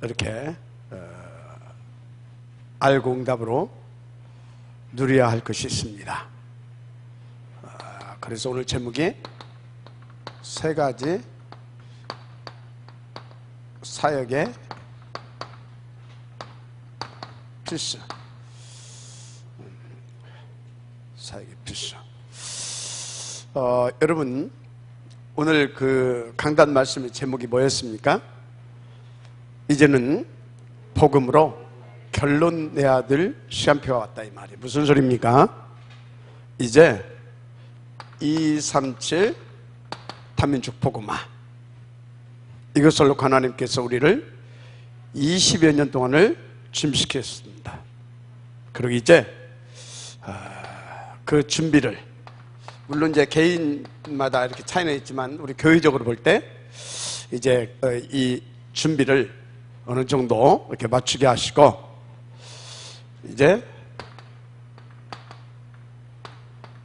이렇게 알공답으로 누려야 할 것이 있습니다. 그래서 오늘 제목이 세 가지 사역의 필수. 사역의 필수. 여러분, 오늘 그 강단 말씀의 제목이 뭐였습니까? 이제는 복음으로 결론 내야 될 시간표가 왔다, 이 말이 무슨 소리입니까? 이제 237 다민족 복음화, 이것을 놓고 하나님께서 우리를 20여 년 동안을 준비시켰습니다. 그리고 이제 그 준비를, 물론 이제 개인마다 이렇게 차이는 있지만 우리 교회적으로 볼 때 이제 이 준비를 어느 정도 이렇게 맞추게 하시고, 이제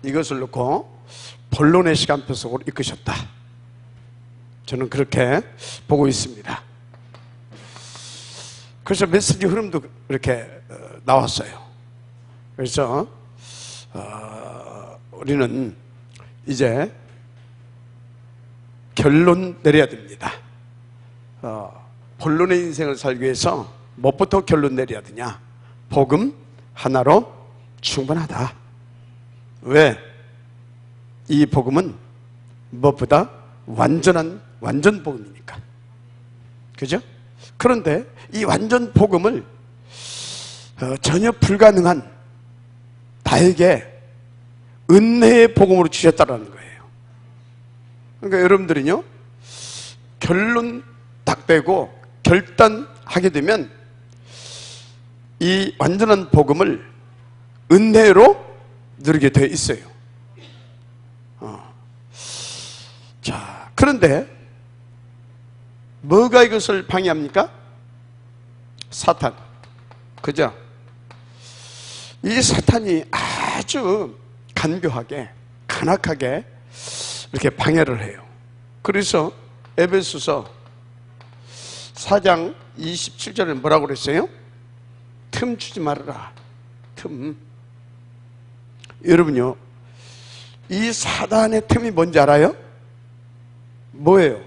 이것을 놓고 본론의 시간표 속으로 이끄셨다, 저는 그렇게 보고 있습니다. 그래서 메시지 흐름도 이렇게 나왔어요. 그래서 우리는 이제 결론 내려야 됩니다. 본론의 인생을 살기 위해서 무엇부터 결론 내려야 되냐? 복음 하나로 충분하다. 왜? 이 복음은 무엇보다 완전 복음이니까. 그죠? 그런데 이 완전 복음을 전혀 불가능한 나에게 은혜의 복음으로 주셨다라는 거예요. 그러니까 여러분들은요, 결론 딱 빼고 결단하게 되면 이 완전한 복음을 은혜로 누리게 되어 있어요. 자, 그런데 뭐가 이것을 방해합니까? 사탄. 그죠? 이 사탄이 아주 간교하게, 간악하게 이렇게 방해를 해요. 그래서 에베소서 4장 27절에 뭐라고 그랬어요? 틈 주지 말아라. 틈. 여러분요, 이 사단의 틈이 뭔지 알아요? 뭐예요?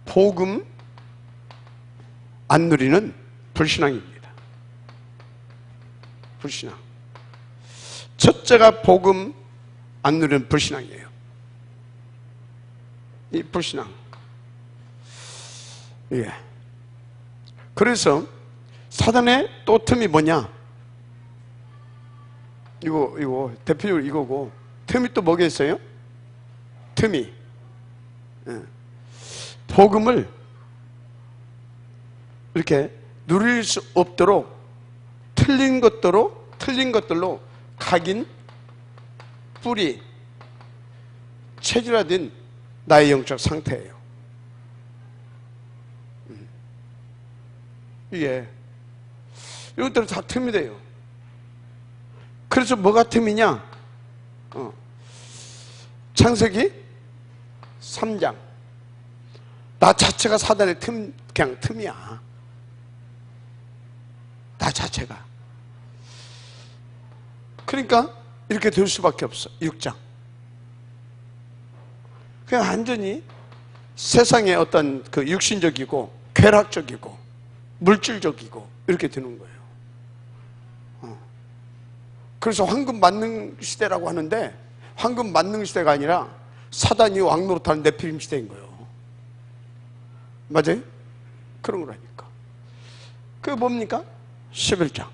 복음 안 누리는 불신앙입니다. 불신앙. 첫째가 복음 안 누리는 불신앙이에요. 이 불신앙. 예. 그래서 사단의 또 틈이 뭐냐? 이거 대표적으로 이거고, 틈이 또 뭐겠어요? 틈이 복음을 이렇게 누릴 수 없도록 틀린 것들로 각인, 뿌리, 체질화된 나의 영적 상태예요. 이게 이것들은 다 틈이 돼요. 그래서 뭐가 틈이냐? 창세기 3장, 나 자체가 사단의 그냥 틈이야. 나 자체가. 그러니까 이렇게 될 수밖에 없어. 6장. 그냥 완전히 세상의 어떤 그 육신적이고 쾌락적이고 물질적이고 이렇게 되는 거예요. 그래서 황금 만능 시대라고 하는데, 황금 만능 시대가 아니라 사단이 왕노릇하는 네피림 시대인 거예요. 맞아요? 그런 거라니까. 그게 뭡니까? 11장.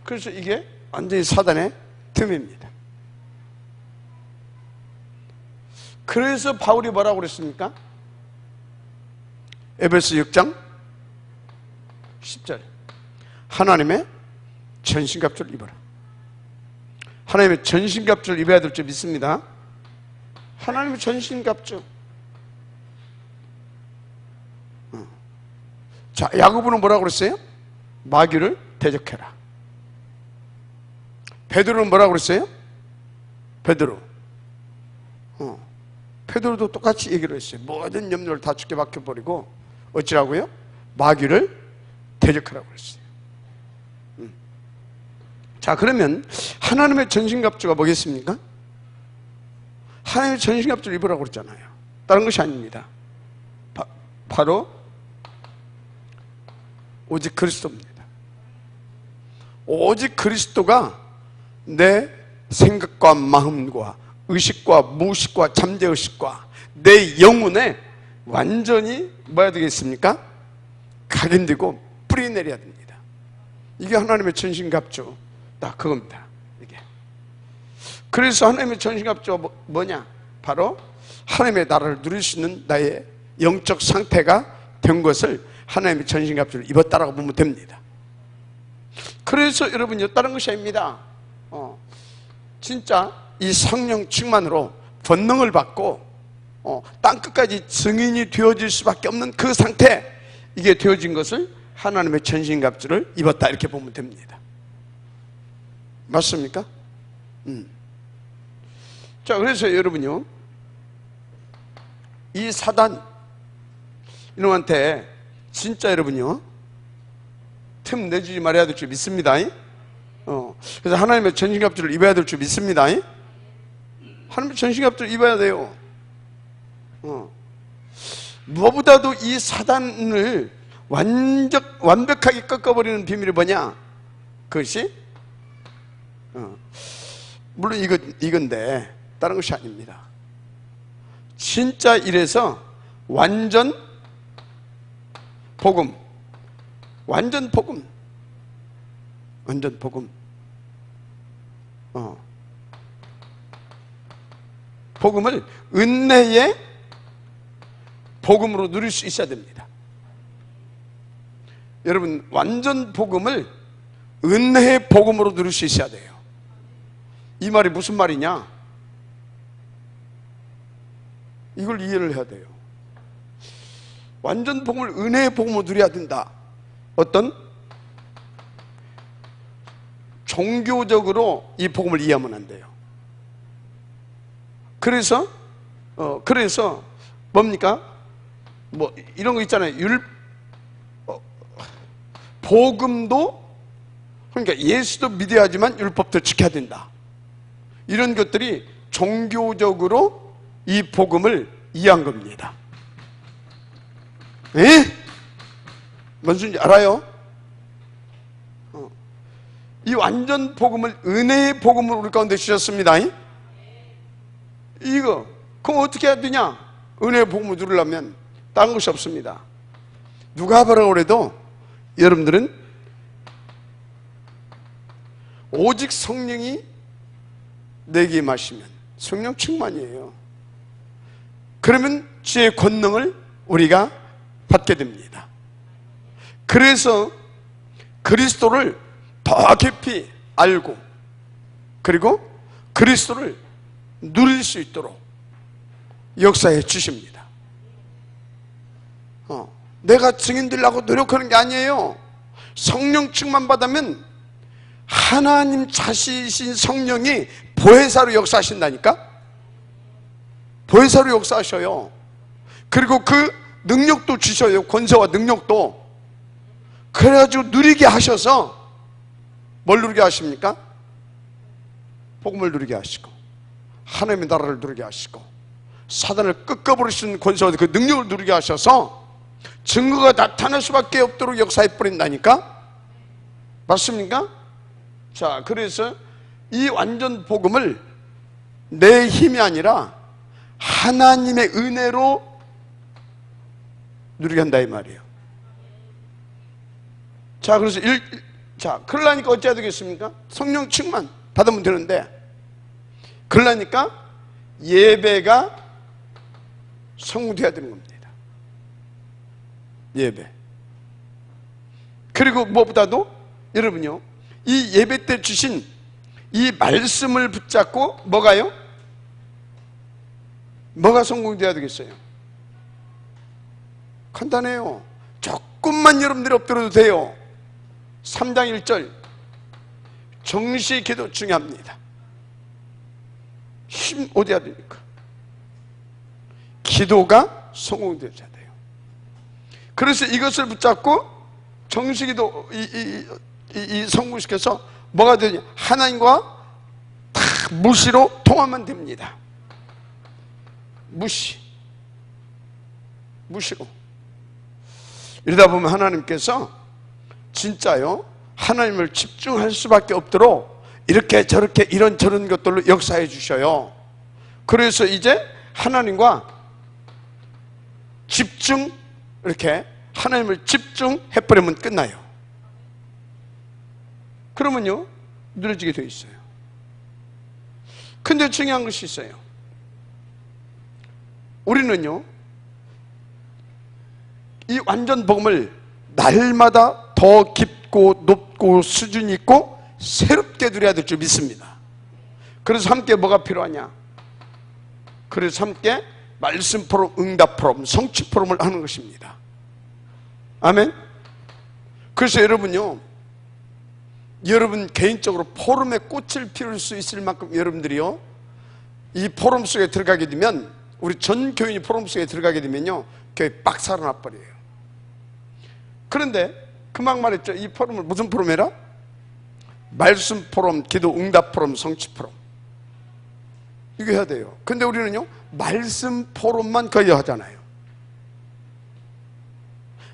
그래서 이게 완전히 사단의 틈입니다. 그래서 바울이 뭐라고 그랬습니까? 에베소 6장 10절. 하나님의 전신갑주를 입어라. 하나님의 전신갑주를 입어야 될 줄 믿습니다. 하나님의 전신갑주. 자, 야고보는 뭐라고 그랬어요? 마귀를 대적해라. 베드로는 뭐라고 그랬어요? 베드로도 똑같이 얘기를 했어요. 모든 염려를 다 주께 맡겨버리고 어찌라고요? 마귀를 대적하라고 그랬어요. 자, 그러면 하나님의 전신갑주가 뭐겠습니까? 하나님의 전신갑주를 입으라고 그랬잖아요. 다른 것이 아닙니다. 바로 오직 그리스도입니다. 오직 그리스도가 내 생각과 마음과 의식과 무의식과 잠재의식과 내 영혼에 완전히 뭐야 되겠습니까? 각인되고 뿌리내려야 됩니다. 이게 하나님의 전신갑주, 딱 그겁니다. 이게. 그래서 하나님의 전신갑주가 뭐냐? 바로 하나님의 나라를 누릴 수 있는 나의 영적 상태가 된 것을 하나님의 전신갑주를 입었다라고 보면 됩니다. 그래서 여러분요, 다른 것이 아닙니다. 진짜 이 성령 충만으로 권능을 받고 땅끝까지 증인이 되어질 수밖에 없는 그 상태, 이게 되어진 것을 하나님의 전신갑주를 입었다 이렇게 보면 됩니다. 맞습니까? 자, 그래서 여러분요, 이 사단 이놈한테 진짜 여러분요 틈 내주지 말아야 될 줄 믿습니다. 그래서 하나님의 전신갑주를 입어야 될 줄 믿습니다. 하나님의 전신갑주를 입어야 돼요. 무엇보다도 이 사단을 완벽하게 꺾어버리는 비밀이 뭐냐? 그것이 물론 이건데 다른 것이 아닙니다. 진짜 이래서 완전 복음, 완전 복음, 완전 복음. 복음을 은혜의 복음으로 누릴 수 있어야 됩니다. 여러분, 완전 복음을 은혜의 복음으로 누릴 수 있어야 돼요. 이 말이 무슨 말이냐? 이걸 이해를 해야 돼요. 완전 복음을 은혜의 복음으로 누려야 된다. 어떤 종교적으로 이 복음을 이해하면 안 돼요. 그래서 뭡니까? 뭐 이런 거 있잖아요. 복음도, 그러니까 예수도 믿어야지만 율법도 지켜야 된다. 이런 것들이 종교적으로 이 복음을 이해한 겁니다. 에? 뭔 소리인지 알아요? 이 완전 복음을 은혜의 복음을 우리 가운데 주셨습니다. 이거 그럼 어떻게 해야 되냐? 은혜의 복음을 누리려면 다른 것이 없습니다. 누가 뭐라고 그래도 여러분들은 오직 성령이 내게 임하시면, 성령 충만이에요. 그러면 주의 권능을 우리가 받게 됩니다. 그래서 그리스도를 더 깊이 알고, 그리고 그리스도를 누릴 수 있도록 역사해 주십니다. 내가 증인 되려고 노력하는 게 아니에요. 성령 충만 받으면 하나님 자신이신 성령이 보혜사로 역사하신다니까? 보혜사로 역사하셔요. 그리고 그 능력도 주셔요. 권세와 능력도. 그래가지고 누리게 하셔서 뭘 누리게 하십니까? 복음을 누리게 하시고 하나님의 나라를 누리게 하시고 사단을 꺾어버릴 수 있는 권세와 그 능력을 누리게 하셔서 증거가 나타날 수밖에 없도록 역사해 버린다니까? 맞습니까? 자, 그래서 이 완전 복음을 내 힘이 아니라 하나님의 은혜로 누리게 한다 이 말이에요. 자, 그래서 그러려니까 어찌해야 되겠습니까? 성령 충만 받으면 되는데, 그러려니까 예배가 성공돼야 되는 겁니다. 예배. 그리고 무엇보다도 여러분요, 이 예배 때 주신 이 말씀을 붙잡고 뭐가요? 뭐가 성공돼야 되겠어요? 간단해요. 조금만 여러분들이 엎드려도 돼요. 3장 1절 정시 기도 중요합니다. 힘 어디야 됩니까? 기도가 성공되어야 돼요. 그래서 이것을 붙잡고 정식기도 이 성공시켜서 뭐가 되냐? 하나님과 다 무시로 통하면 됩니다. 무시로. 이러다 보면 하나님께서 진짜요, 하나님을 집중할 수밖에 없도록 이렇게 저렇게 이런저런 것들로 역사해 주셔요. 그래서 이제 하나님과 집중, 이렇게 하나님을 집중해버리면 끝나요. 그러면요, 늘어지게 되어 있어요. 근데 중요한 것이 있어요. 우리는요, 이 완전 복음을 날마다 더 깊고 높고 수준 있고 새롭게 누려야 될 줄 믿습니다. 그래서 함께 뭐가 필요하냐? 그래서 함께 말씀 포럼, 응답 포럼, 성취 포럼을 하는 것입니다. 아멘. 그래서 여러분요, 여러분 개인적으로 포럼에 꽂힐 필요할 수 있을 만큼 여러분들이요, 이 포럼 속에 들어가게 되면, 우리 전 교인이 포럼 속에 들어가게 되면요, 교회 빡 살아나버려요. 그런데 금방 말했죠. 이 포럼을 무슨 포럼이라? 말씀 포럼, 기도 응답 포럼, 성취 포럼. 이거 해야 돼요. 근데 우리는요, 말씀 포럼만 거의 하잖아요.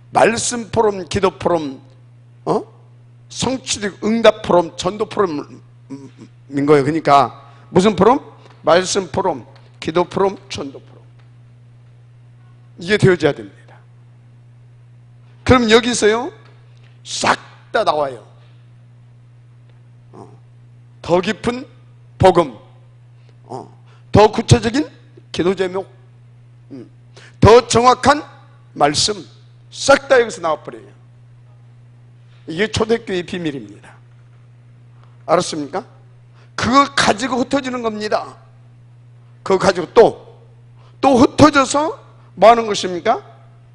말씀 포럼, 기도 포럼, 성취 응답 포럼, 전도 포럼인 거예요. 그러니까 무슨 포럼? 말씀 포럼, 기도 포럼, 전도 포럼. 이게 되어져야 됩니다. 그럼 여기서요, 싹 다 나와요. 더 깊은 복음, 더 구체적인 기도 제목, 더 정확한 말씀, 싹 다 여기서 나와버려요. 이게 초대교회의 비밀입니다. 알았습니까? 그거 가지고 흩어지는 겁니다. 그거 가지고 또 흩어져서 뭐 하는 것입니까?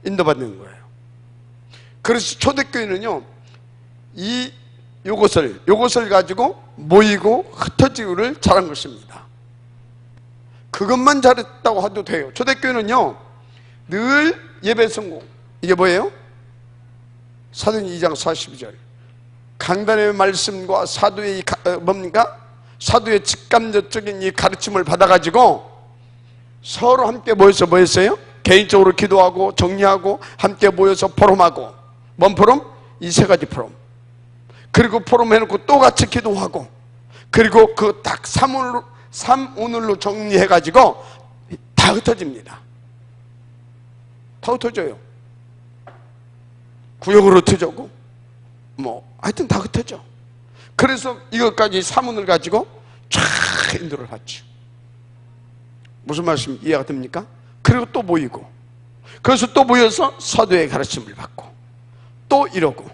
인도받는 거예요. 그래서 초대교회는요, 요것을 가지고 모이고 흩어지기를 잘한 것입니다. 그것만 잘했다고 해도 돼요. 초대교회는요, 늘 예배 성공. 이게 뭐예요? 사도행 2장 42절. 강단의 말씀과 사도의 뭡니까? 사도의 직감적인 이 가르침을 받아가지고 서로 함께 모여서 뭐 했어요? 개인적으로 기도하고 정리하고 함께 모여서 포럼하고. 뭔 포럼? 이 세 가지 포럼. 그리고 포럼 해놓고 또 같이 기도하고, 그리고 그 딱 3오늘로 정리해가지고 다 흩어집니다. 다 흩어져요. 구역으로 흩어져고, 하여튼 다 흩어져. 그래서 이것까지 3오늘 가지고 쫙 인도를 하죠. 무슨 말씀 이해가 됩니까? 그리고 또 모이고, 그래서 또 모여서 사도의 가르침을 받고, 또 이러고,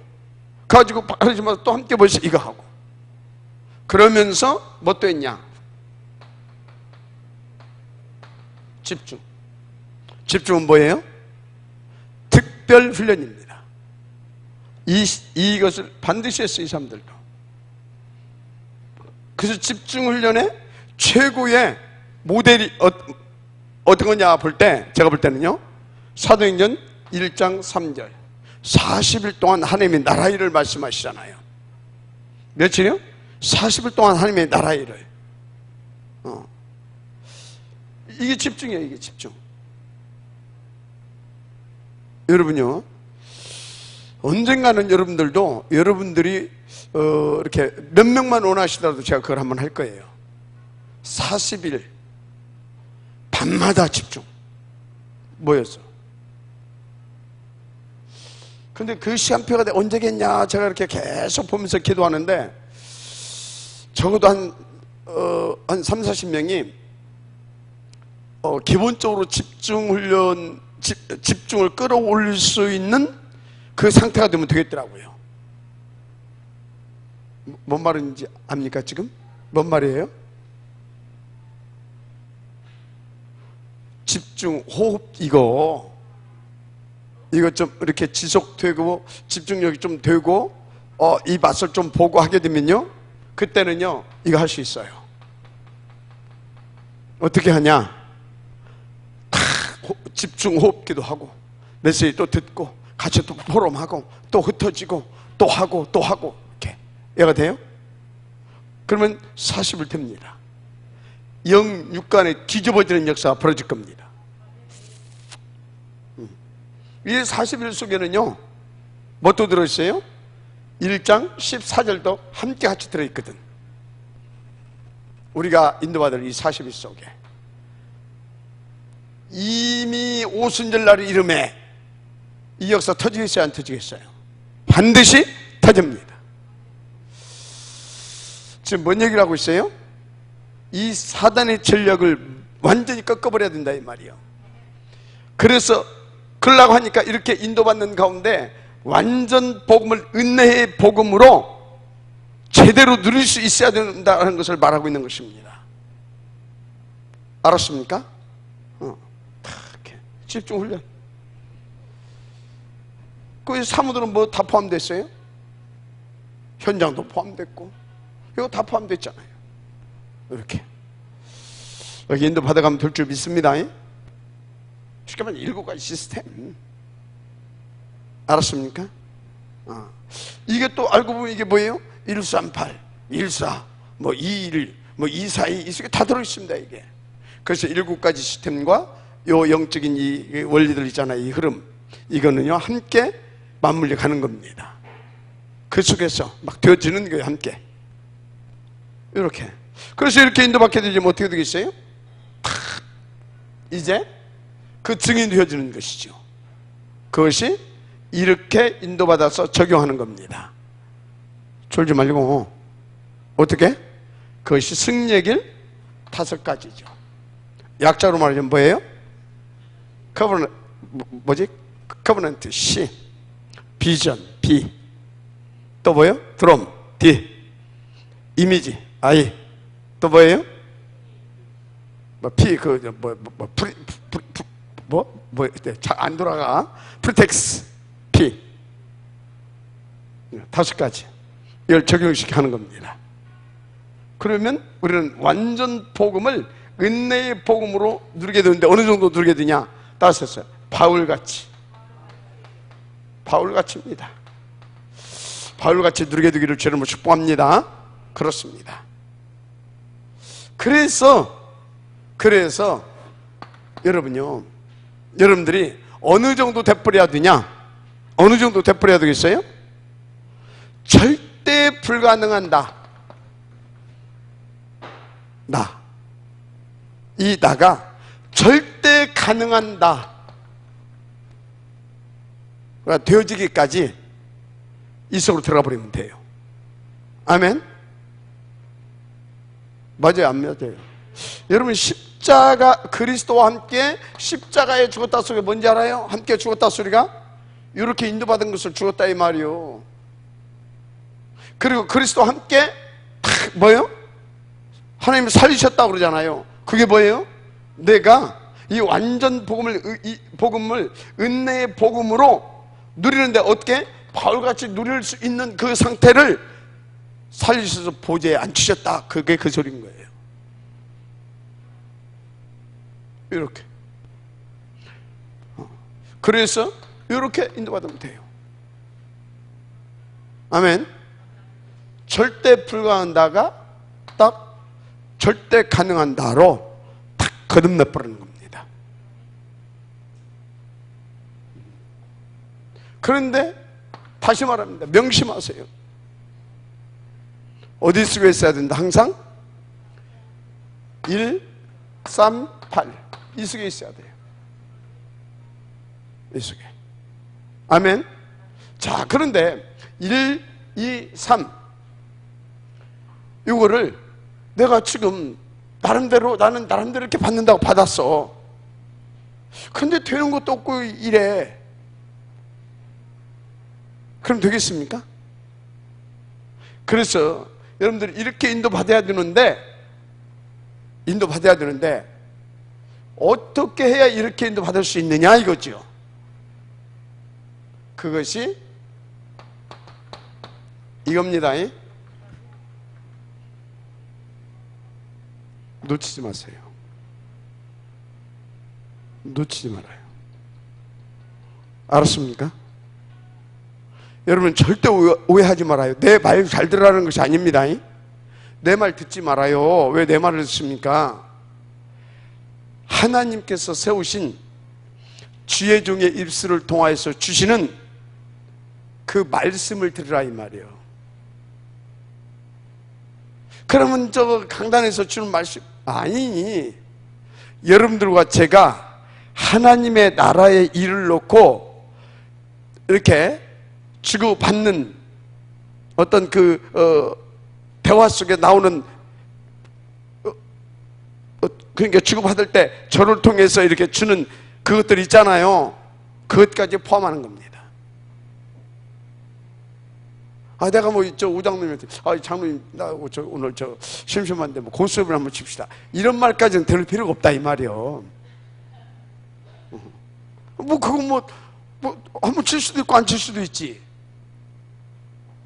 가지고 가르치면서 또 함께 모여서 이거 하고, 그러면서 뭐 또 했냐? 집중은 뭐예요? 특별 훈련입니다. 이것을 반드시 했어요, 이 사람들도. 그래서 집중 훈련의 최고의 모델이 어떤 거냐 볼 때, 제가 볼 때는요, 사도행전 1장 3절 40일 동안 하나님의 나라 일을 말씀하시잖아요. 며칠이요? 40일 동안 하나님의 나라 일을. 이게 집중이에요. 이게 집중. 여러분요, 언젠가는 여러분들이 이렇게 몇 명만 원하시더라도 제가 그걸 한번 할 거예요. 40일 밤마다 집중 모여서. 근데 그 시간표가 언제겠냐, 제가 이렇게 계속 보면서 기도하는데, 적어도 한 3, 40명이 기본적으로 집중을 끌어올릴 수 있는 그 상태가 되면 되겠더라고요. 뭔 말인지 압니까 지금? 뭔 말이에요? 집중, 호흡, 이거 좀 이렇게 지속되고 집중력이 좀 되고 이 맛을 좀 보고 하게 되면요, 그때는요 이거 할 수 있어요. 어떻게 하냐? 탁 집중 호흡기도 하고 메시지 또 듣고 같이 또 포럼하고 또 흩어지고 또 하고 또 하고 이렇게 이해가 돼요? 그러면 40일 됩니다. 영 육간에 뒤집어지는 역사가 벌어질 겁니다. 이 40일 속에는요 뭣도 들어있어요? 1장 14절도 함께 같이 들어있거든. 우리가 인도받을 이 40일 속에 이미 오순절날의 이름에 이 역사 터지겠어요? 안 터지겠어요? 반드시 터집니다. 지금 뭔 얘기를 하고 있어요? 이 사단의 전력을 완전히 꺾어버려야 된다 이 말이에요. 그래서 그러려고 하니까 이렇게 인도받는 가운데 완전 복음을 은혜의 복음으로 제대로 누릴 수 있어야 된다는 것을 말하고 있는 것입니다. 알았습니까? 이렇게 집중 훈련. 그 사무들은 뭐 다 포함됐어요? 현장도 포함됐고 이거 다 포함됐잖아요. 이렇게 여기 인도 받아가면 될 줄 믿습니다. 쉽게 말하면 7가지 시스템. 알았습니까? 이게 또 알고 보면 이게 뭐예요? 138, 14, 뭐 21, 뭐 242 이 속에 다 들어있습니다. 이게 그래서 7가지 시스템과 요 영적인 이 원리들 있잖아요. 이 흐름 이거는요 함께 맞물려 가는 겁니다. 그 속에서 막 되어지는 거예요. 함께 이렇게. 그래서 이렇게 인도받게 되면 어떻게 되겠어요? 이제 그 증인이 되어지는 것이죠. 그것이 이렇게 인도받아서 적용하는 겁니다. 졸지 말고 어떻게? 그것이 승리의 길 5가지죠. 약자로 말하면 뭐예요? 커버넌트 C, 비전 B, 또 뭐예요? 드럼 D, 이미지 I, 또 뭐예요? P 잘 안 돌아가. 프리텍스 P 5가지 이걸 적용시켜 하는 겁니다. 그러면 우리는 완전 복음을 은혜의 복음으로 누리게 되는데 어느 정도 누리게 되냐? 따졌어요. 바울같이입니다. 바울같이 누리게 되기를 주님으로 축복합니다. 그렇습니다. 그래서 여러분요, 여러분들이 어느 정도 되풀이해야 되냐? 어느 정도 되풀이해야 되겠어요? 절대 불가능한 이 나가 절대 가능한 나가 되어지기까지 이 속으로 들어가 버리면 돼요. 아멘? 맞아요, 안 맞아요? 여러분 십자가, 그리스도와 함께 십자가에 죽었다 소리가 뭔지 알아요? 함께 죽었다 소리가 이렇게 인도받은 것을 죽었다 이 말이요. 그리고 그리스도와 함께 뭐예요? 하나님이 살리셨다고 그러잖아요. 그게 뭐예요? 내가 이 완전 복음을 은혜의 복음으로 누리는데 어떻게? 바울같이 누릴 수 있는 그 상태를 살리셔서 보좌에 앉히셨다. 그게 그 소리인 거예요. 이렇게. 그래서 이렇게 인도받으면 돼요. 아멘. 절대 불가능한 나가 딱 절대 가능한 나로 딱 거듭나버리는 겁니다. 그런데 다시 말합니다. 명심하세요. 어디 속에 있어야 된다? 항상 1, 3, 8 이 속에 있어야 돼요. 이 속에. 아멘. 자, 그런데 1, 2, 3 이거를 내가 지금 나는 나름대로 이렇게 받는다고 받았어. 근데 되는 것도 없고 이래. 그럼 되겠습니까? 그래서 여러분들이 이렇게 인도받아야 되는데 어떻게 해야 이렇게 인도받을 수 있느냐 이거죠. 그것이 이겁니다. 놓치지 마세요. 놓치지 말아요. 알았습니까? 여러분 절대 오해하지 말아요. 내 말 잘 들으라는 것이 아닙니다. 내 말 듣지 말아요. 왜 내 말을 듣습니까? 하나님께서 세우신 주의 종의 입술을 통하여서 주시는 그 말씀을 들으라 이 말이에요. 그러면 저 강단에서 주는 말씀 아니, 여러분들과 제가 하나님의 나라의 일을 놓고 이렇게 주고받는 어떤 대화 속에 나오는 그러니까 주고받을 때 저를 통해서 이렇게 주는 그것들 있잖아요. 그것까지 포함하는 겁니다. 내가 저 우장님한테 장로님 나 오늘 심심한데 고수업을 한번 칩시다, 이런 말까지는 들을 필요가 없다 이 말이요. 그거 한번 칠 수도 있고 안 칠 수도 있지,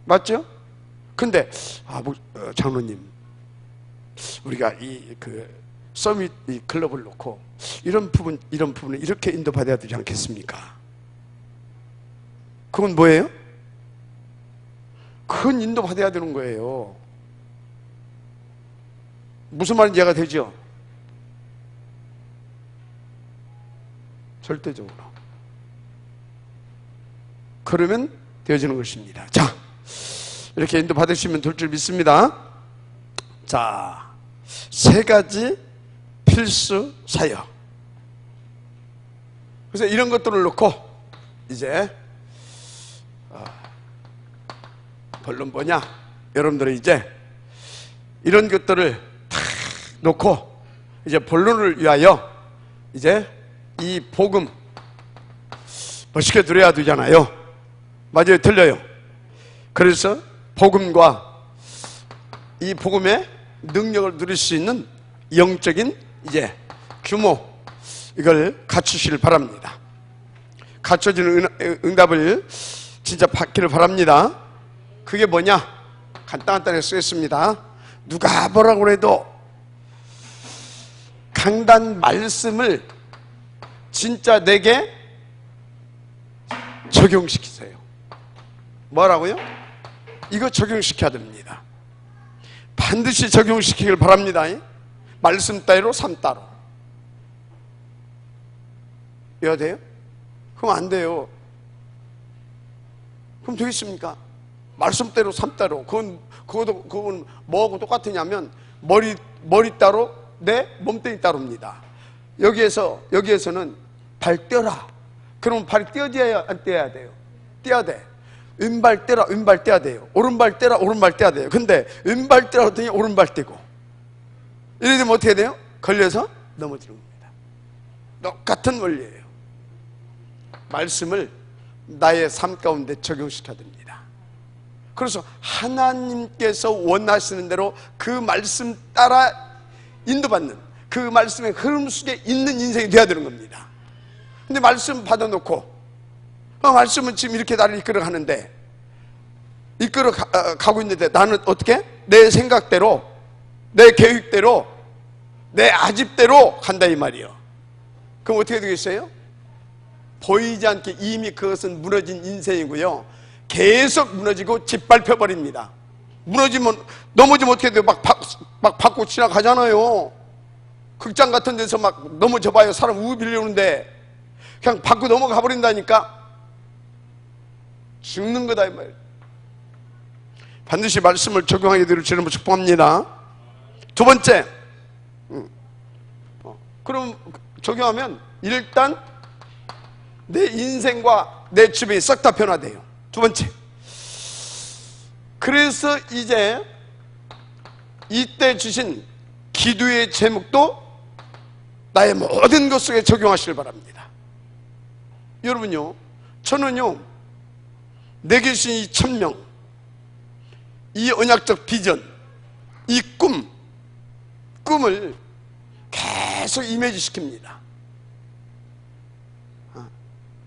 맞죠? 근데 장로님, 우리가 서밋 이 클럽을 놓고 이런 부분을 이렇게 인도받아야 되지 않겠습니까? 그건 뭐예요? 그건 인도받아야 되는 거예요. 무슨 말인지 이해가 되죠? 절대적으로. 그러면 되어지는 것입니다. 자, 이렇게 인도받으시면 될 줄 믿습니다. 자, 3가지 필수 사역. 그래서 이런 것들을 놓고 이제 본론 뭐냐? 여러분들은 이제 이런 것들을 탁 놓고 이제 본론을 위하여 이제 이 복음 멋있게 들어야 되잖아요. 맞아요? 틀려요? 그래서 복음과 이 복음의 능력을 누릴 수 있는 영적인 이제 규모, 이걸 갖추시길 바랍니다. 갖춰지는 응답을 진짜 받기를 바랍니다. 그게 뭐냐? 간단하게 쓰겠습니다. 누가 뭐라고 해도 강단 말씀을 진짜 내게 적용시키세요. 뭐라고요? 이거 적용시켜야 됩니다. 반드시 적용시키길 바랍니다. 말씀 따위로 삶 따로. 이해가 돼요? 그럼 안 돼요. 그럼 되겠습니까? 말씀대로 삶 따로. 그건 뭐하고 똑같으냐면 머리 따로 내 몸뚱이 따로입니다. 여기에서는 발 떼라. 그러면 발이 떼어져야 안 떼어야 돼요? 떼야 돼. 왼발 떼라, 왼발 떼야 돼요. 오른발 떼라, 오른발 떼야 돼요. 근데 왼발 떼라 했더니 오른발 떼고, 이래 되면 어떻게 돼요? 걸려서 넘어지는 겁니다. 똑같은 원리예요. 말씀을 나의 삶 가운데 적용시켜야 됩니다. 그래서 하나님께서 원하시는 대로 그 말씀 따라 인도받는, 그 말씀의 흐름 속에 있는 인생이 되어야 되는 겁니다. 근데 말씀 받아놓고 말씀은 지금 이렇게 나를 이끌어 가는데, 가고 있는데 나는 어떻게? 내 생각대로, 내 계획대로, 내 아집대로 간다 이 말이에요. 그럼 어떻게 되겠어요? 보이지 않게 이미 그것은 무너진 인생이고요, 계속 무너지고 짓밟혀 버립니다. 넘어지면 어떻게 돼요? 막 받고 지나가잖아요. 극장 같은 데서 막 넘어져 봐요. 사람 우비 빌려오는데 그냥 받고 넘어가 버린다니까. 죽는 거다 이 말이에요. 반드시 말씀을 적용하게 되기를 주님으로 축복합니다. 두 번째, 그럼 적용하면 일단 내 인생과 내 주변이 싹 다 변화돼요. 두 번째, 그래서 이제 이때 주신 기도의 제목도 나의 모든 것 속에 적용하시길 바랍니다. 여러분요, 저는요, 내게 주신 이 천명, 이 언약적 비전, 이 꿈을 계속 이미지시킵니다.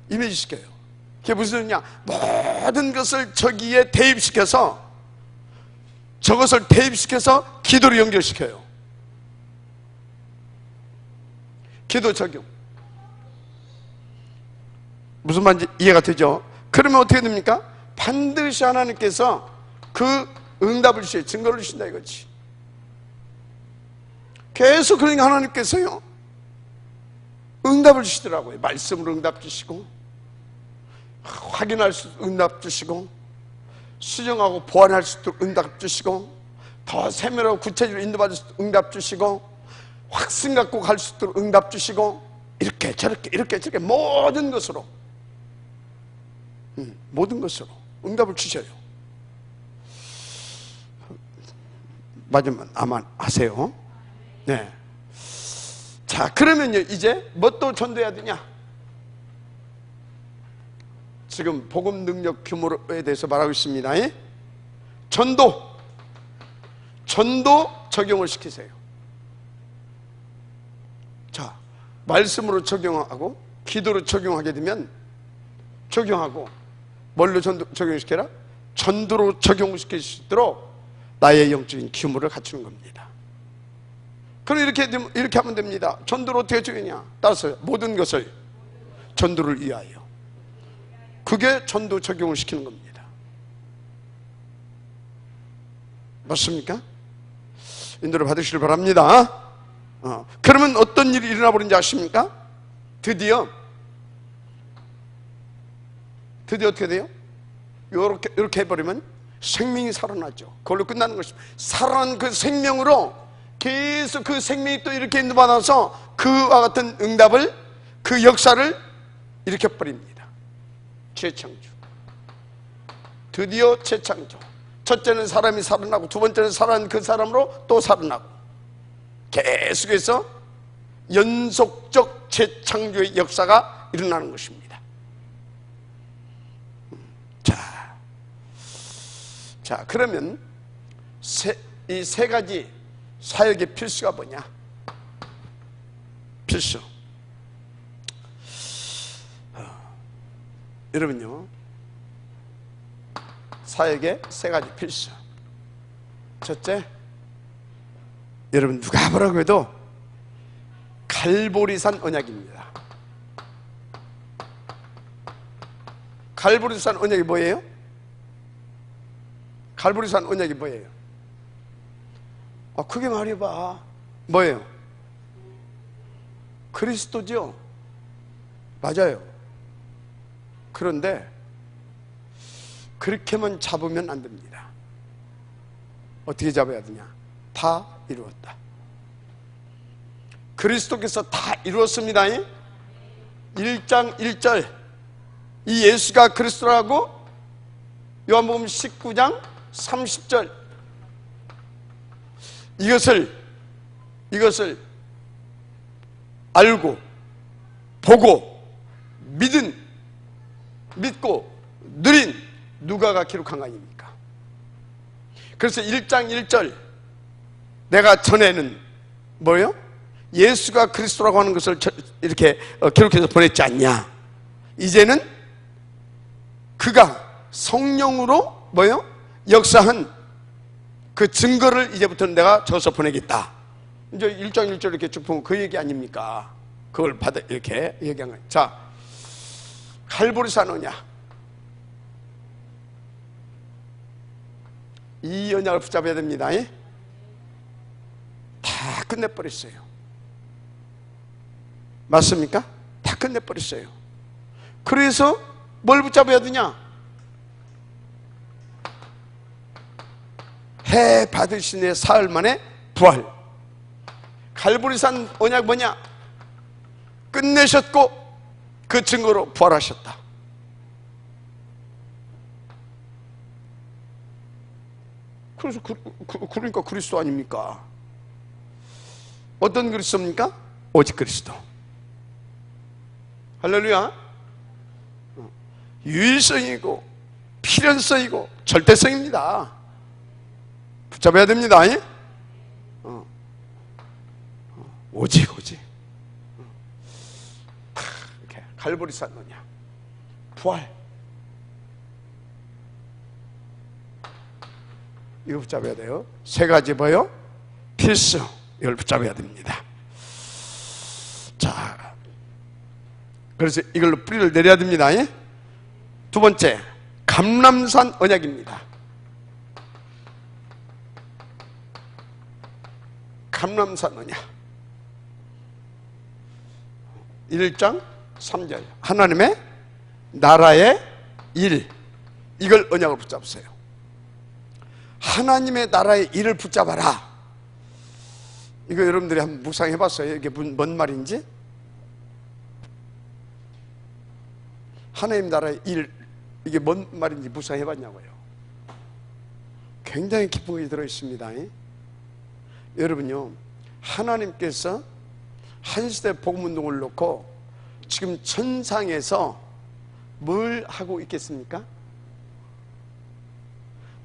이미지시켜요. 그게 무슨 의미냐? 모든 것을 저기에 대입시켜서, 저것을 대입시켜서 기도로 연결시켜요. 기도 적용. 무슨 말인지 이해가 되죠? 그러면 어떻게 됩니까? 반드시 하나님께서 그 응답을 주셔요. 증거를 주신다 이거지. 계속 그러니까 하나님께서요 응답을 주시더라고요. 말씀으로 응답 주시고, 확인할 수 있도록 응답 주시고, 수정하고 보완할 수 있도록 응답 주시고, 더 세밀하고 구체적으로 인도받을 수 있도록 응답 주시고, 확신 갖고 갈 수 있도록 응답 주시고, 이렇게 저렇게 이렇게 저렇게 모든 것으로 모든 것으로 응답을 주셔요. 맞으면 아마 아세요. 네. 자, 그러면요 이제 뭐 또 전도해야 되냐? 지금 복음 능력 규모에 대해서 말하고 있습니다. 전도 적용을 시키세요. 자, 말씀으로 적용하고 기도로 적용하게 되면, 적용하고 뭘로 적용시켜라? 전도로 적용시킬 수 있도록 나의 영적인 규모를 갖추는 겁니다. 그럼 이렇게 하면 됩니다. 전도를 어떻게 적용하냐? 따라서 모든 것을 전도를 위하여. 그게 전도 적용을 시키는 겁니다. 맞습니까? 인도를 받으시길 바랍니다. 그러면 어떤 일이 일어나 버린지 아십니까? 드디어 어떻게 돼요? 이렇게 해버리면 생명이 살아나죠. 그걸로 끝나는 것입니다. 살아난 그 생명으로 계속 그 생명이 또 이렇게 인도받아서 그와 같은 응답을, 그 역사를 일으켜버립니다. 재창조. 드디어 재창조. 첫째는 사람이 살아나고, 두 번째는 살아난 그 사람으로 또 살아나고, 계속해서 연속적 재창조의 역사가 일어나는 것입니다. 자, 그러면 이 세 가지 사역의 필수가 뭐냐? 필수. 여러분요, 사역의 세 가지 필수. 첫째, 여러분 누가 뭐라고 해도 갈보리산 언약입니다. 갈보리산 언약이 뭐예요? 갈보리산 언약이 뭐예요? 크게 말해봐. 뭐예요? 그리스도죠. 맞아요. 그런데 그렇게만 잡으면 안 됩니다. 어떻게 잡아야 되냐? 다 이루었다. 그리스도께서 다 이루었습니다. 1장 1절 이 예수가 그리스도라고 요한복음 19장 30절 이것을 알고 보고 믿고 누린 누가가 기록한 거 아닙니까? 그래서 1장 1절 내가 전에는 뭐예요? 예수가 그리스도라고 하는 것을 이렇게 기록해서 보냈지 않냐? 이제는 그가 성령으로 뭐예요? 역사한 그 증거를 이제부터는 내가 줘서 보내겠다. 이제 1장 1절 이렇게 쭉 보면 그 얘기 아닙니까? 그걸 받아 이렇게 얘기한 거예요. 자, 갈보리산 언약. 이 언약을 붙잡아야 됩니다. 다 끝내버렸어요. 맞습니까? 다 끝내버렸어요. 그래서 뭘 붙잡아야 되냐? 해 받으신 의 사흘 만에 부활. 갈보리산 언약 뭐냐? 끝내셨고 그 증거로 부활하셨다. 그래서 그러니까 그리스도 아닙니까? 어떤 그리스도입니까? 오직 그리스도. 할렐루야. 유일성이고 필연성이고 절대성입니다. 붙잡아야 됩니다. 오직 이렇게 갈보리산 언약 부활 이거 붙잡아야 돼요. 세 가지 뭐요? 필수. 이걸 붙잡아야 됩니다. 자, 그래서 이걸로 뿌리를 내려야 됩니다. 예? 두 번째, 감람산 언약입니다. 감람산 언약 1장 3절 하나님의 나라의 일, 이걸 언약으로 붙잡으세요. 하나님의 나라의 일을 붙잡아라. 이거 여러분들이 한번 묵상해 봤어요? 이게 뭔 말인지? 하나님 나라의 일, 이게 뭔 말인지 묵상해 봤냐고요. 굉장히 깊은 게 들어있습니다. 여러분요, 하나님께서 한시대 복음운동을 놓고 지금 천상에서 뭘 하고 있겠습니까?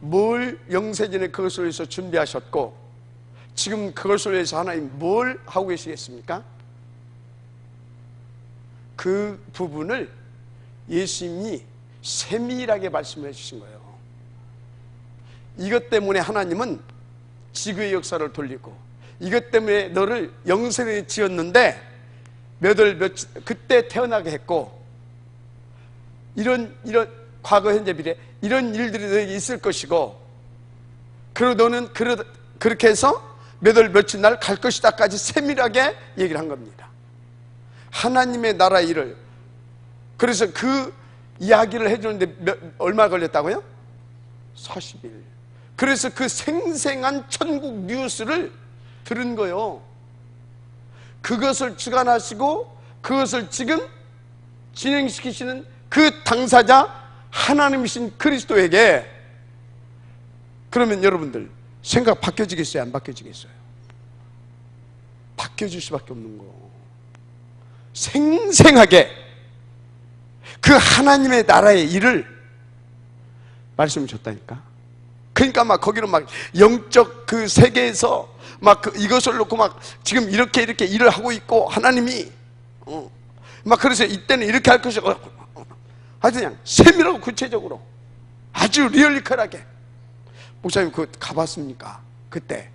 뭘 영세전에 그것을 위해서 준비하셨고 지금 그것을 위해서 하나님 뭘 하고 계시겠습니까? 그 부분을 예수님이 세밀하게 말씀해 주신 거예요. 이것 때문에 하나님은 지구의 역사를 돌리고, 이것 때문에 너를 영생에 지었는데 그때 태어나게 했고, 이런 과거 현재 미래 이런 일들이 너에게 있을 것이고, 그리고 너는 그렇게 해서 몇 월 며칠 날 갈 것이다까지 세밀하게 얘기를 한 겁니다. 하나님의 나라 일을. 그래서 그 이야기를 해주는데 얼마 걸렸다고요? 40일. 그래서 그 생생한 천국 뉴스를 들은 거예요. 그것을 주관하시고 그것을 지금 진행시키시는 그 당사자 하나님이신 그리스도에게, 그러면 여러분들 생각 바뀌어지겠어요? 안 바뀌어지겠어요? 바뀌어질 수밖에 없는 거. 생생하게 그 하나님의 나라의 일을 말씀을 줬다니까. 그러니까 막 거기로 막 영적 그 세계에서 막 이것을 놓고 막 지금 이렇게 일을 하고 있고, 하나님이 막 그래서 이때는 이렇게 할 것이고, 하여튼 그냥 세밀하고 구체적으로 아주 리얼리컬하게. 목사님 그거 가봤습니까? 그때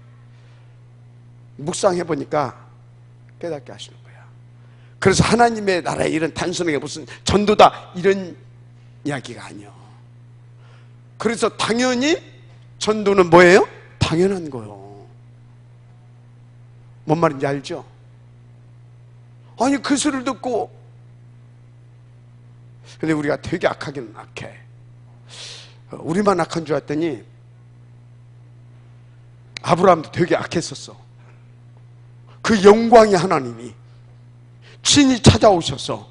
묵상해보니까 깨닫게 하시는 거야. 그래서 하나님의 나라의 일은 단순하게 무슨 전도다 이런 이야기가 아니야. 그래서 당연히 전도는 뭐예요? 당연한 거예요. 뭔 말인지 알죠? 아니 그 소리를 듣고, 근데 우리가 되게 악하기는 악해. 우리만 악한 줄 알았더니 아브라함도 되게 악했었어. 그 영광의 하나님이 친히 찾아오셔서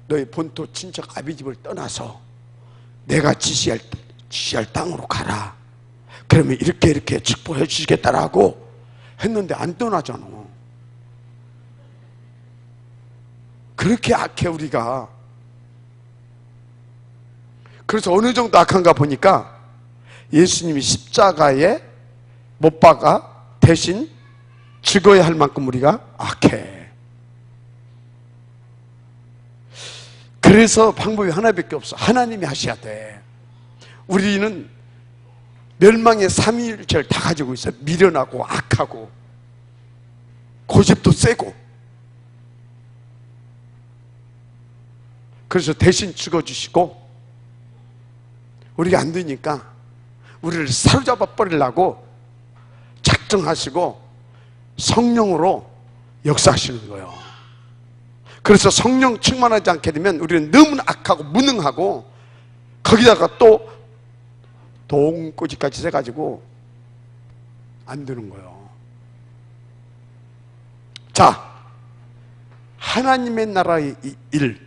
너희 본토 친척 아비집을 떠나서 내가 지시할 땅으로 가라. 그러면 이렇게 축복해 주시겠다라고 했는데 안 떠나잖아. 그렇게 악해 우리가. 그래서 어느 정도 악한가 보니까 예수님이 십자가에 못 박아 대신 죽어야 할 만큼 우리가 악해. 그래서 방법이 하나밖에 없어. 하나님이 하셔야 돼. 우리는 멸망의 삼위일체를 다 가지고 있어. 미련하고 악하고 고집도 세고. 그래서 대신 죽어주시고, 우리가 안 되니까 우리를 사로잡아 버리려고 작정하시고 성령으로 역사하시는 거예요. 그래서 성령 충만하지 않게 되면 우리는 너무 악하고 무능하고, 거기다가 또 동꼬지까지 세가지고 안 되는 거예요. 자, 하나님의 나라의 일,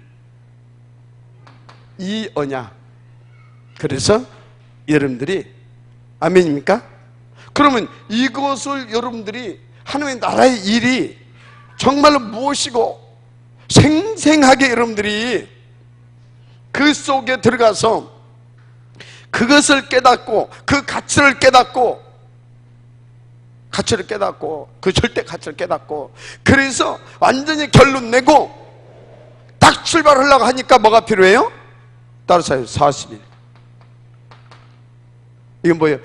이 언약. 그래서 여러분들이 아멘입니까? 그러면 이것을 여러분들이 하나님의 나라의 일이 정말로 무엇이고 생생하게 여러분들이 그 속에 들어가서 그것을 깨닫고 그 가치를 깨닫고 그 절대 가치를 깨닫고, 그래서 완전히 결론 내고 딱 출발하려고 하니까 뭐가 필요해요? 따라서요. 40일. 이건 뭐예요?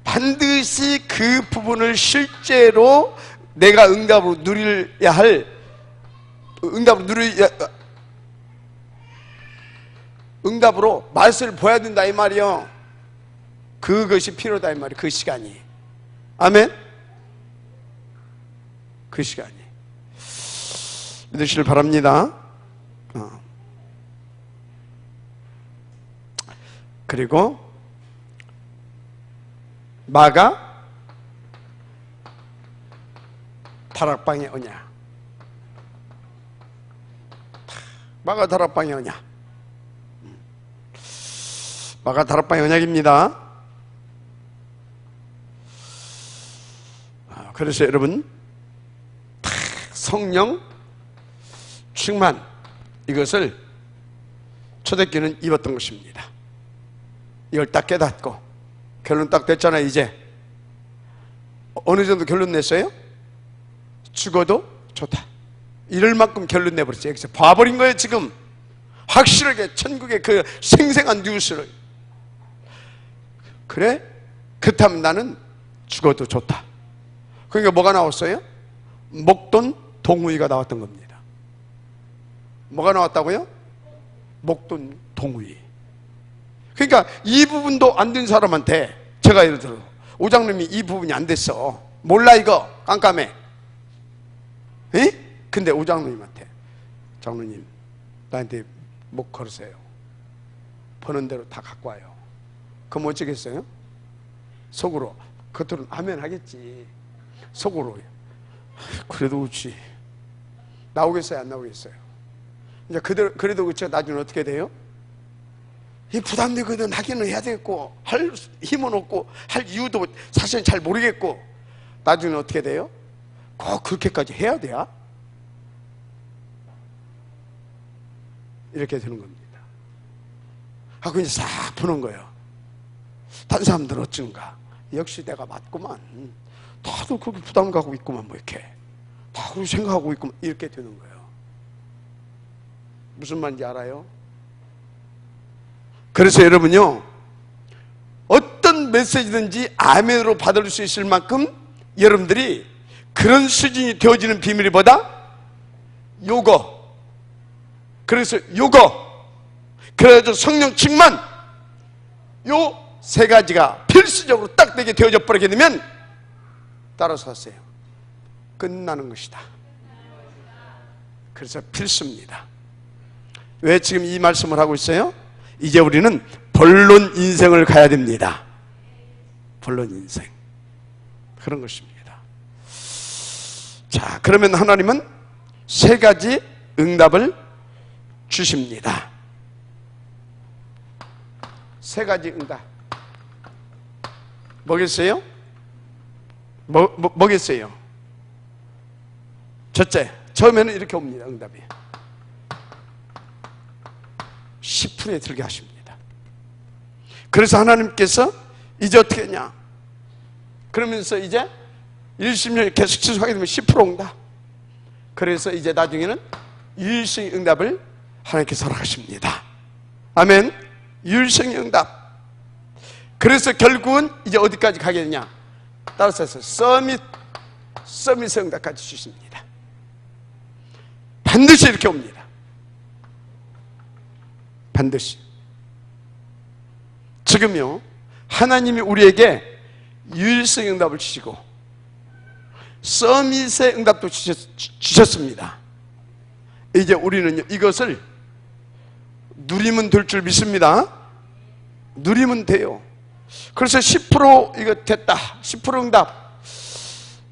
반드시 그 부분을 실제로 내가 응답으로 누려야 할 응답으로 맛을 보여야 된다 이 말이요. 그것이 필요하다 이 말이에요. 그 시간이. 아멘. 그 시간이 믿으시길 바랍니다. 그리고 마가 다락방의 언약. 마가 다락방의 언약. 마가 다락방의 언약입니다. 그래서 여러분 성령 충만 이것을 초대교회는 입었던 것입니다. 이걸 딱 깨닫고 결론 딱 됐잖아요. 이제 어느 정도 결론 냈어요? 죽어도 좋다. 이럴 만큼 결론 내버렸어요. 여기서 봐버린 거예요. 지금 확실하게 천국의 그 생생한 뉴스를. 그래? 그렇다면 나는 죽어도 좋다. 그러니까 뭐가 나왔어요? 목돈 동의가 나왔던 겁니다. 뭐가 나왔다고요? 목돈 동의. 그러니까 이 부분도 안 된 사람한테 제가 예를 들어 오장님이 이 부분이 안 됐어. 몰라 이거 깜깜해. 에? 근데 오장님한테 장로님 나한테 목 걸으세요. 버는 대로 다 갖고 와요. 그럼 어쩌겠어요? 속으로 겉으로는 아멘 하겠지. 속으로 그래도 그렇지. 나오겠어요? 안 나오겠어요? 이제 그래도 그렇죠. 나중에 어떻게 돼요? 이 부담되거든. 하기는 해야 되겠고 할 힘은 없고 할 이유도 사실은 잘 모르겠고 나중에 어떻게 돼요? 꼭 그렇게까지 해야 돼야? 이렇게 되는 겁니다. 하고 이제 싹 푸는 거예요. 다른 사람들 어쩐가? 역시 내가 맞구만. 다들 그렇게 부담 갖고 있구만. 뭐 이렇게 다 그렇게 생각하고 있구만. 이렇게 되는 거예요. 무슨 말인지 알아요? 그래서 여러분요, 어떤 메시지든지 아멘으로 받을 수 있을 만큼 여러분들이 그런 수준이 되어지는 비밀이 뭐다? 요거. 그래서 요거. 그래가지고 성령 충만. 요 세 가지가 필수적으로 딱 되게 되어져 버리게 되면 따라서 하세요. 끝나는 것이다. 그래서 필수입니다. 왜 지금 이 말씀을 하고 있어요? 이제 우리는 본론 인생을 가야 됩니다. 본론 인생. 그런 것입니다. 자, 그러면 하나님은 세 가지 응답을 주십니다. 세 가지 응답. 뭐겠어요? 뭐겠어요? 첫째, 처음에는 이렇게 옵니다. 응답이 10%에 들게 하십니다. 그래서 하나님께서 이제 어떻게 했냐? 그러면서 이제 1심년 계속 지속하게 되면 10% 응답. 그래서 이제 나중에는 유일성 응답을 하나님께서 허락하십니다. 아멘. 유일성 응답. 그래서 결국은 이제 어디까지 가게 되냐? 따라서 서밋 응답까지 주십니다. 반드시 이렇게 옵니다. 반드시. 지금요, 하나님이 우리에게 유일성 응답을 주시고 서밋의 응답도 주셨습니다. 이제 우리는 이것을 누리면 될 줄 믿습니다. 누리면 돼요. 그래서 10% 이거 됐다. 10% 응답.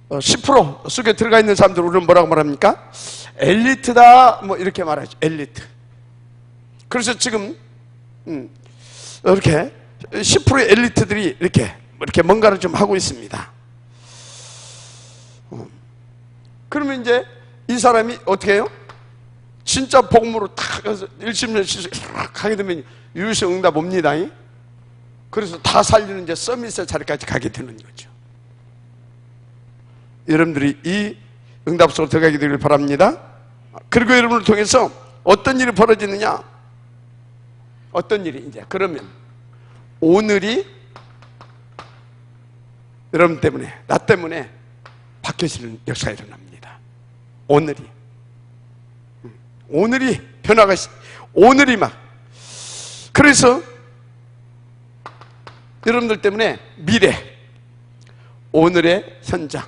10% 속에 들어가 있는 사람들 우리는 뭐라고 말합니까? 엘리트다. 뭐 이렇게 말하죠. 엘리트. 그래서 지금 이렇게 10%의 엘리트들이 이렇게 뭔가를 좀 하고 있습니다. 그러면 이제 이 사람이 어떻게 해요? 진짜 복음으로 탁 일심년 가게 되면 유일성 응답 옵니다. 그래서 다 살리는 이제 서밋의 자리까지 가게 되는 거죠. 여러분들이 이 응답 속으로 들어가게 되길 바랍니다. 그리고 여러분을 통해서 어떤 일이 벌어지느냐? 어떤 일이 이제 그러면 오늘이 여러분 때문에 나 때문에 바뀌어지는 역사가 일어납니다. 오늘이 오늘이 변화가, 오늘이 막. 그래서 여러분들 때문에 미래, 오늘의 현장,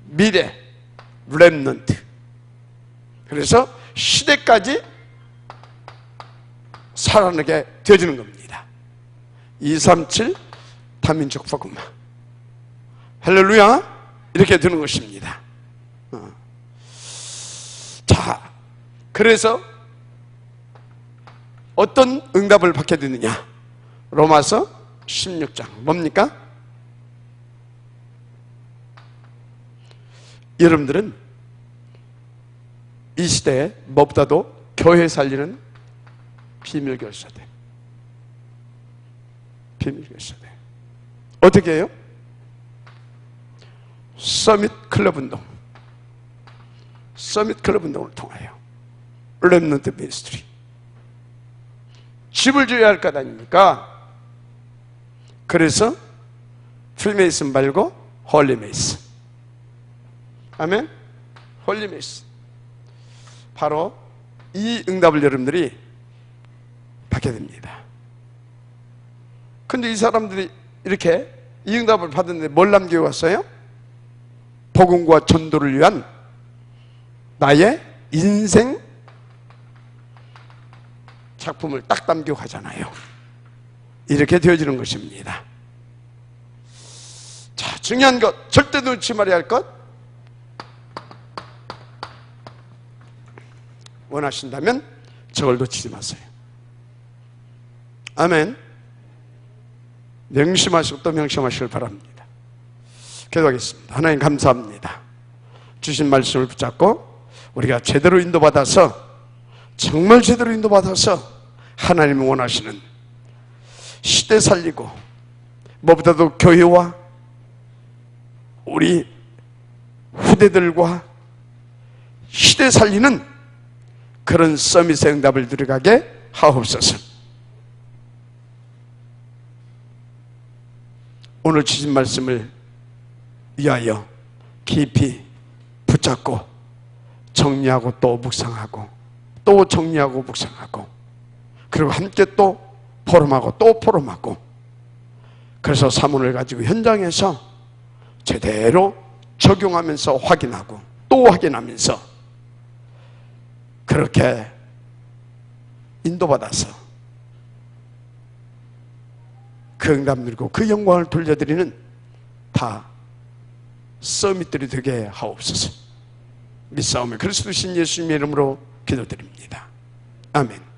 미래, 렘넌트. 그래서 시대까지 살아나게 되어지는 겁니다. 237 다민족 복음화. 할렐루야. 이렇게 되는 것입니다. 자, 그래서 어떤 응답을 받게 되느냐? 로마서 16장 뭡니까? 여러분들은 이 시대에 무엇보다도 교회 살리는 비밀교사들, 비밀교사들. 어떻게 해요? 서밋 클럽 운동, 서밋 클럽 운동을 통하여 렘넌트 미니스트리. 집을 줘야 할 것 아닙니까? 그래서 프리메이슨 말고 홀리메이슨. 아멘? 홀리메이슨. 바로 이 응답을 여러분들이 받게 됩니다. 근데 이 사람들이 이렇게 이 응답을 받았는데 뭘 남겨왔어요? 복음과 전도를 위한 나의 인생 작품을 딱 담겨 가잖아요. 이렇게 되어지는 것입니다. 자, 중요한 것, 절대 놓지 말아야 할 것. 원하신다면 저걸 놓치지 마세요. 아멘. 명심하시고 또 명심하시길 바랍니다. 기도하겠습니다. 하나님 감사합니다. 주신 말씀을 붙잡고 우리가 제대로 인도받아서, 정말 제대로 인도받아서 하나님이 원하시는 시대 살리고, 무엇보다도 교회와 우리 후대들과 시대 살리는 그런 서밋의 응답을 들어가게 하옵소서. 오늘 주신 말씀을 위하여 깊이 붙잡고 정리하고 또 묵상하고 또 정리하고 묵상하고, 그리고 함께 또 포럼하고 또 포럼하고, 그래서 사문을 가지고 현장에서 제대로 적용하면서 확인하고 또 확인하면서 그렇게 인도받아서 그 응답 누리고 그 영광을 돌려드리는 다 서밋들이 되게 하옵소서. 믿사오며 그리스도 신 예수님의 이름으로 기도드립니다. 아멘.